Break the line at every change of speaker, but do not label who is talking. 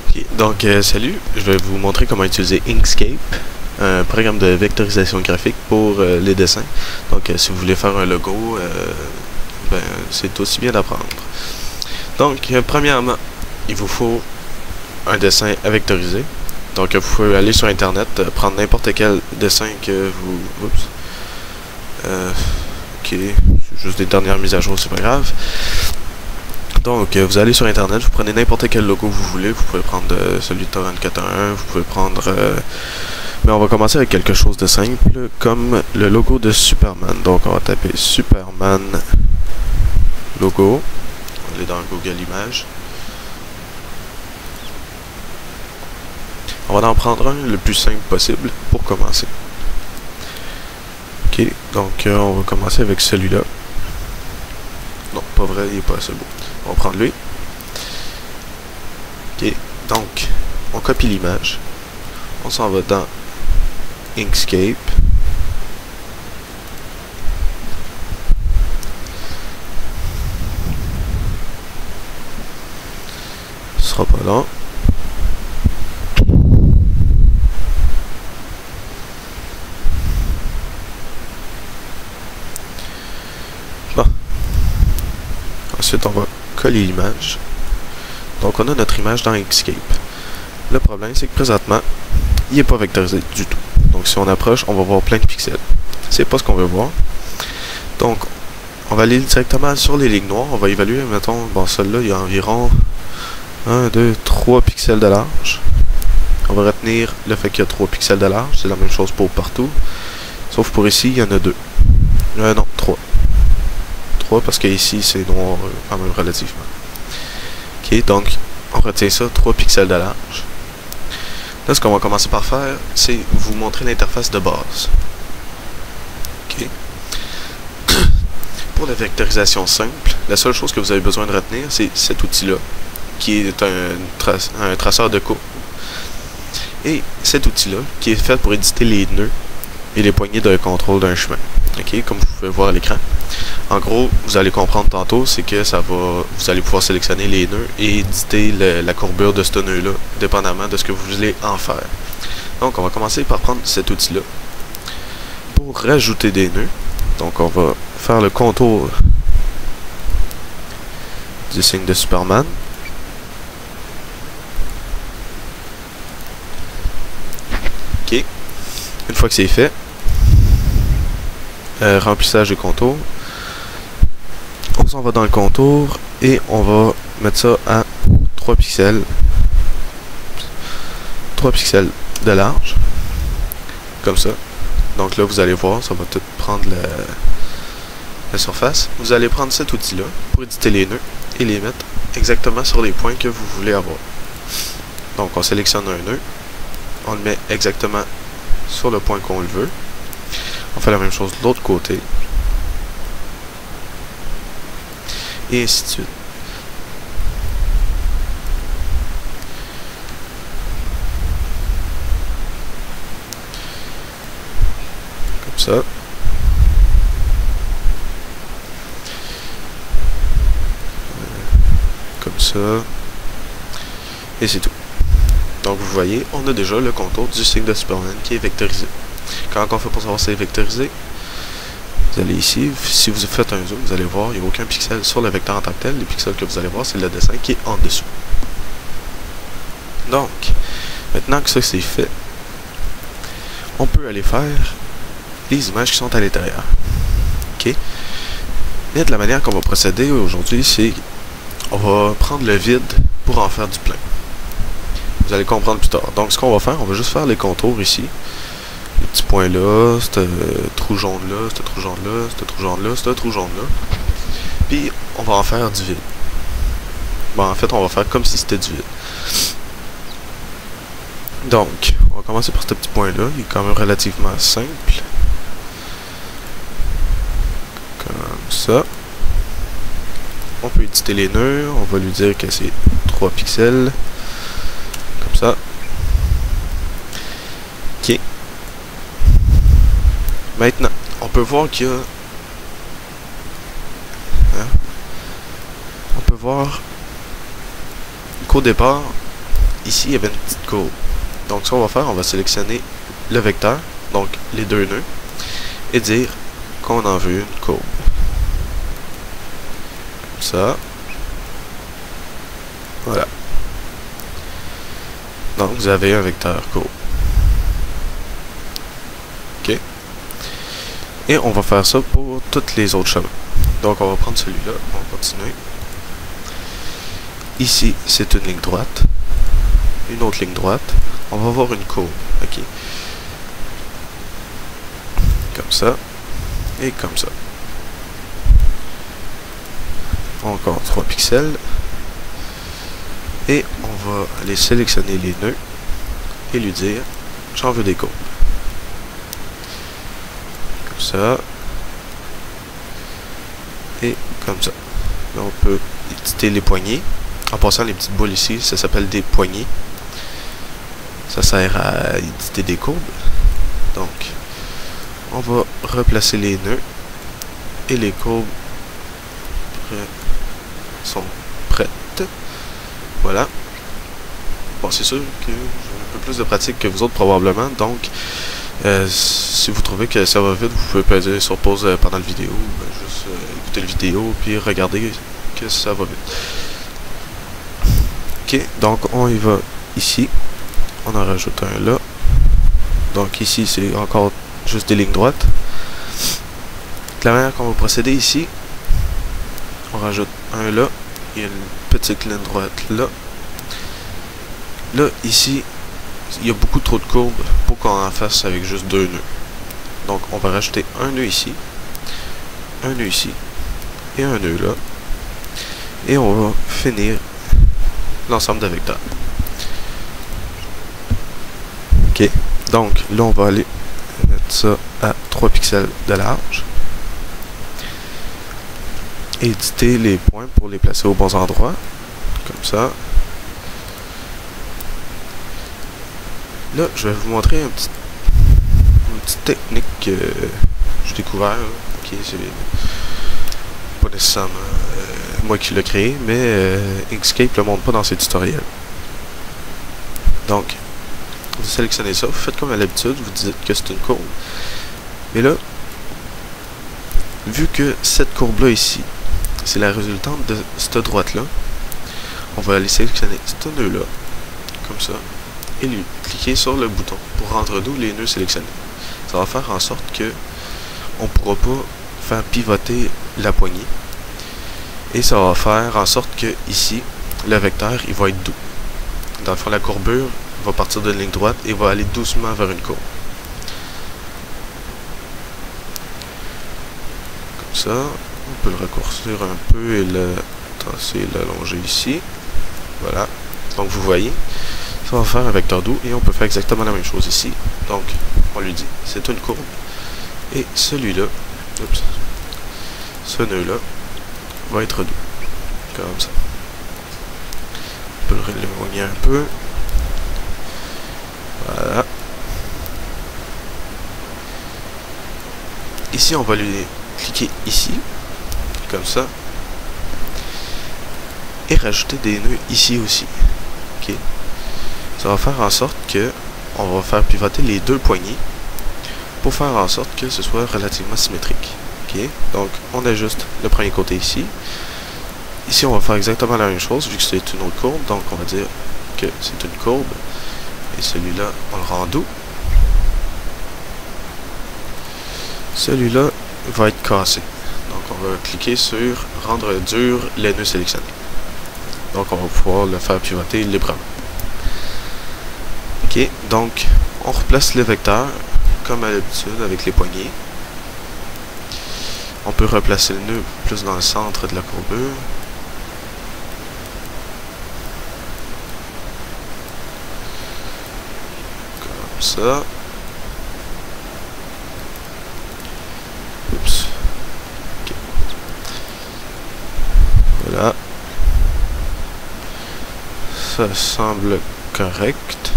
Ok, donc salut, je vais vous montrer comment utiliser Inkscape, un programme de vectorisation graphique pour les dessins. Donc si vous voulez faire un logo, ben, c'est aussi bien d'apprendre. Donc premièrement, il vous faut un dessin à vectoriser. Donc vous pouvez aller sur internet, prendre n'importe quel dessin que vous... Oups. Ok, c'est juste des dernières mises à jour, c'est pas grave. Donc, vous allez sur internet, vous prenez n'importe quel logo que vous voulez. Vous pouvez prendre celui de Torrent 411, vous pouvez prendre... mais on va commencer avec quelque chose de simple, comme le logo de Superman. Donc, on va taper Superman logo. On va aller dans Google Images. On va en prendre un le plus simple possible pour commencer. Ok, donc on va commencer avec celui-là. Non, pas vrai, il n'est pas assez beau. On va prendre lui. Ok, donc, on copie l'image. On s'en va dans Inkscape. Ce sera pas long. Bon. Ensuite, on va coller l'image. Donc, on a notre image dans Inkscape. Le problème, c'est que présentement, il n'est pas vectorisé du tout. Donc, si on approche, on va voir plein de pixels. C'est pas ce qu'on veut voir. Donc, on va aller directement sur les lignes noires. On va évaluer, mettons, bon, celle-là, il y a environ 1, 2, 3 pixels de large. On va retenir le fait qu'il y a 3 pixels de large. C'est la même chose pour partout. Sauf pour ici, il y en a 2. Non, 3. 3 parce qu'ici, c'est noir quand même relativement. Ok, donc, on retient ça, 3 pixels de large. Là, ce qu'on va commencer par faire, c'est vous montrer l'interface de base. Ok. Pour la vectorisation simple, la seule chose que vous avez besoin de retenir, c'est cet outil-là, qui est un traceur de courbes. Et cet outil-là, qui est fait pour éditer les nœuds et les poignées de contrôle d'un chemin. Ok, comme vous pouvez voir à l'écran. En gros, vous allez comprendre tantôt, c'est que vous allez pouvoir sélectionner les nœuds et éditer la courbure de ce nœud-là, dépendamment de ce que vous voulez en faire. Donc, on va commencer par prendre cet outil-là pour rajouter des nœuds. Donc, on va faire le contour du signe de Superman. Ok. Une fois que c'est fait, remplissage des contours. On s'en va dans le contour et on va mettre ça à 3 pixels. 3 pixels de large. Comme ça. Donc là, vous allez voir, ça va tout prendre la surface. Vous allez prendre cet outil-là pour éditer les nœuds et les mettre exactement sur les points que vous voulez avoir. Donc on sélectionne un nœud. On le met exactement sur le point qu'on le veut. On fait la même chose de l'autre côté. Et ainsi de suite. Comme ça. Comme ça. Et c'est tout. Donc vous voyez, on a déjà le contour du signe de Superman qui est vectorisé. Quand on fait pour savoir si c'est vectorisé, vous allez ici, si vous faites un zoom, vous allez voir, il n'y a aucun pixel sur le vecteur en tant que tel. Les pixels que vous allez voir, c'est le dessin qui est en dessous. Donc, maintenant que ça c'est fait, on peut aller faire les images qui sont à l'intérieur. Ok? Et de la manière qu'on va procéder aujourd'hui, c'est on va prendre le vide pour en faire du plein. Vous allez comprendre plus tard. Donc, ce qu'on va faire, on va juste faire les contours ici. Les petits points là, ce trou jaune là, ce trou jaune là, ce trou jaune là, ce trou jaune là. Puis, on va en faire du vide. Bon, en fait, on va faire comme si c'était du vide. Donc, on va commencer par ce petit point là. Il est quand même relativement simple. Comme ça. On peut éditer les nœuds. On va lui dire que c'est 3 pixels. Comme ça. Ok. Maintenant, on peut voir qu'il y a... On peut voir qu'au départ, ici il y avait une petite courbe. Donc ce qu'on va faire, on va sélectionner le vecteur, donc les deux nœuds, et dire qu'on en veut une courbe. Comme ça. Voilà. Donc vous avez un vecteur courbe. OK. Et on va faire ça pour tous les autres chemins. Donc on va prendre celui-là, on va continuer. Ici, c'est une ligne droite. Une autre ligne droite. On va avoir une courbe. OK. Comme ça. Et comme ça. Encore 3 pixels. Et on va aller sélectionner les nœuds et lui dire j'en veux des courbes. Comme ça. Et comme ça. Là, on peut éditer les poignées. En passant, les petites boules ici, ça s'appelle des poignées. Ça sert à éditer des courbes. Donc, on va replacer les nœuds et les courbes sont prêtes. Voilà. Bon, c'est sûr que j'ai un peu plus de pratique que vous autres probablement, donc si vous trouvez que ça va vite, vous pouvez peser sur pause pendant la vidéo, juste écouter la vidéo puis regarder que ça va vite. Ok, donc on y va ici. On en rajoute un là. Donc ici, c'est encore juste des lignes droites. De la manière qu'on va procéder ici, on rajoute un là. Il y a une petite ligne droite là. Là, ici, il y a beaucoup trop de courbes pour qu'on en fasse avec juste deux nœuds. Donc on va rajouter un nœud ici, un nœud ici, et un nœud là. Et on va finir l'ensemble de vecteurs. Ok, donc là on va aller mettre ça à 3 pixels de large. Éditer les points pour les placer aux bons endroits. Comme ça. Là, je vais vous montrer une petite technique que j'ai découvert. Ok, c'est pas nécessairement moi qui l'ai créé, mais Inkscape le montre pas dans ses tutoriels. Donc, vous sélectionnez ça, vous faites comme à l'habitude, vous dites que c'est une courbe. Mais là, vu que cette courbe-là ici, c'est la résultante de cette droite-là, on va aller sélectionner ce nœud-là, comme ça, et lui cliquer sur le bouton pour rendre nous les nœuds sélectionnés. Ça va faire en sorte que on ne pourra pas faire pivoter la poignée. Et ça va faire en sorte que ici, le vecteur, il va être doux. Dans le fond, la courbure va partir d'une ligne droite et va aller doucement vers une courbe. Comme ça, on peut le raccourcir un peu et le tasser et l'allonger ici. Voilà. Donc vous voyez, ça va faire un vecteur doux et on peut faire exactement la même chose ici. Donc, on lui dit, c'est une courbe. Et celui-là, ce nœud-là, va être doux. Comme ça. On peut le l'éloigner un peu. Voilà. Ici, on va lui cliquer ici. Comme ça. Et rajouter des nœuds ici aussi. Ok. Ça va faire en sorte que on va faire pivoter les deux poignées pour faire en sorte que ce soit relativement symétrique. Ok. Donc, on ajuste le premier côté ici. Ici, on va faire exactement la même chose, vu que c'est une autre courbe. Donc, on va dire que c'est une courbe. Et celui-là, on le rend doux. Celui-là va être cassé. Donc, on va cliquer sur rendre dur les nœuds sélectionnés. Donc, on va pouvoir le faire pivoter librement. Ok, donc, on replace le vecteur, comme à l'habitude, avec les poignées. On peut replacer le nœud plus dans le centre de la courbure. Comme ça. Oups. Okay. Voilà. Ça semble correct.